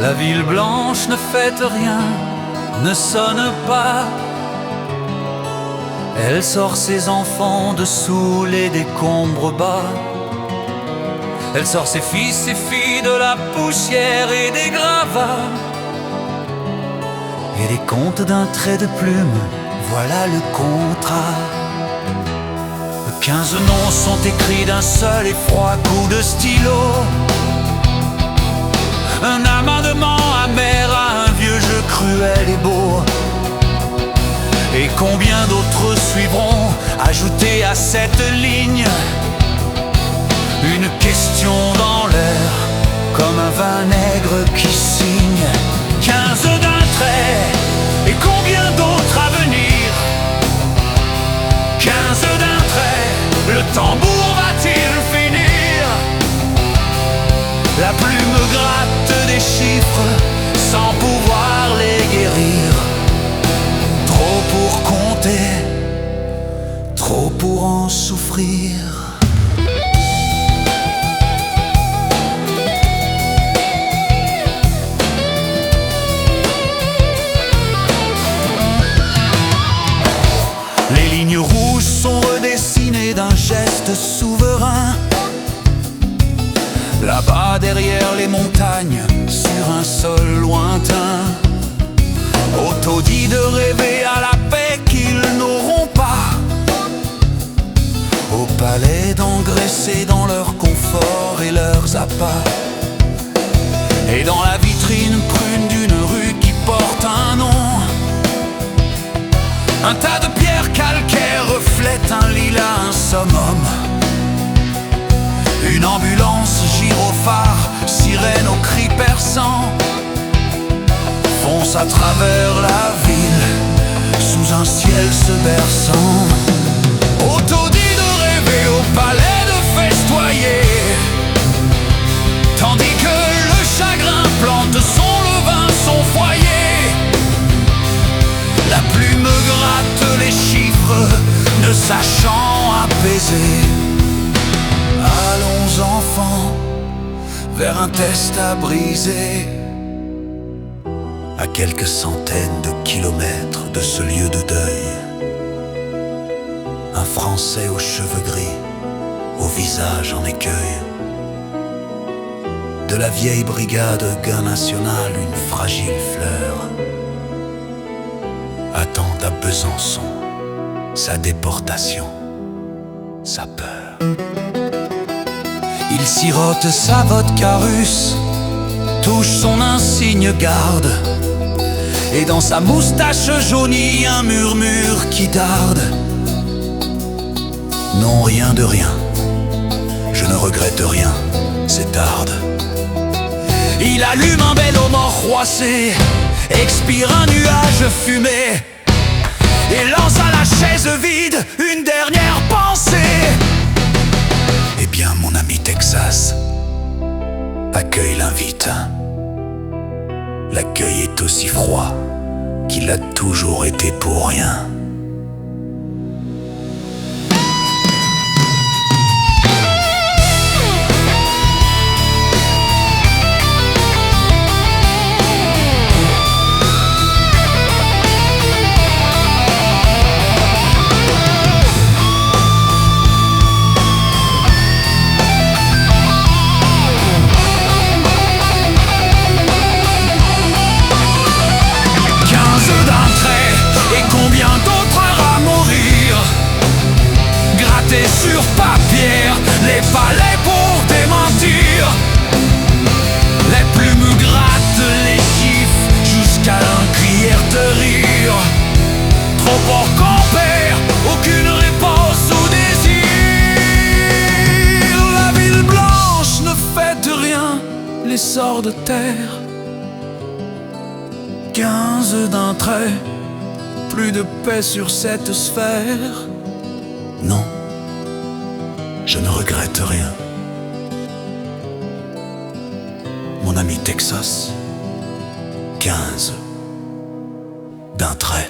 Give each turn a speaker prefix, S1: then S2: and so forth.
S1: La ville blanche ne fête rien, ne sonne pas. Elle sort ses enfants dessous les décombres bas. Elle sort ses fils et filles de la poussière et des gravats. Et les comptes d'un trait de plume, voilà le contrat. 15 noms sont écrits d'un seul et froid coup de stylo. Un amendement amer à un vieux jeu cruel et beau. Et combien d'autres suivront, ajoutés à cette ligne? Une question dans l'air, comme un vinaigre qui signe. 15 d'un trait, et combien d'autres à venir? 15 d'un trait, le tambour va-t-il finir? La plume gratte des chiffres, sans pouvoir les guérir. Trop pour compter, trop pour en souffrir. Les lignes rouges sont redessinées d'un geste souverain. Là-bas derrière les montagnes, sur un sol lointain, autodit de rêver à la paix qu'ils n'auront pas. Au palais d'engraisser dans leur confort et leurs appâts. Et dans la vitrine prune d'une rue qui porte un nom, un tas de pierres calcaires reflète un lilas, un summum. Une ambulance, gyrophare, sirène aux cris perçants, fonce à travers la ville, sous un ciel se berçant. Autodit de rêver, au palais de festoyer, tandis que le chagrin plante son levain, son foyer. La plume gratte les chiffres, ne sachant apaiser. Allons enfants, vers un test à briser. À quelques centaines de kilomètres de ce lieu de deuil, un Français aux cheveux gris, au visage en écueil. De la vieille brigade Gain National, une fragile fleur attend à Besançon sa déportation, sa peur. Il sirote sa vodka russe, touche son insigne garde, et dans sa moustache jaunie un murmure qui darde. Non, rien de rien, je ne regrette rien, c'est tarde. Il allume un bel mort roissé, expire un nuage fumé, et lance à la chaise vide une dernière pensée. Eh bien mon ami Texas, accueille l'invite. L'accueil est aussi froid qu'il a toujours été pour rien. Sur papier, les palais pour démentir. Les plumes grattent les chiffres jusqu'à l'un crier de rire. Trop pour qu'on perd, aucune réponse au désir. La ville blanche ne fait rien, l'essor de terre. 15 d'un trait, plus de paix sur cette sphère. Non, je ne regrette rien. Mon ami Texas, 15 d'un trait.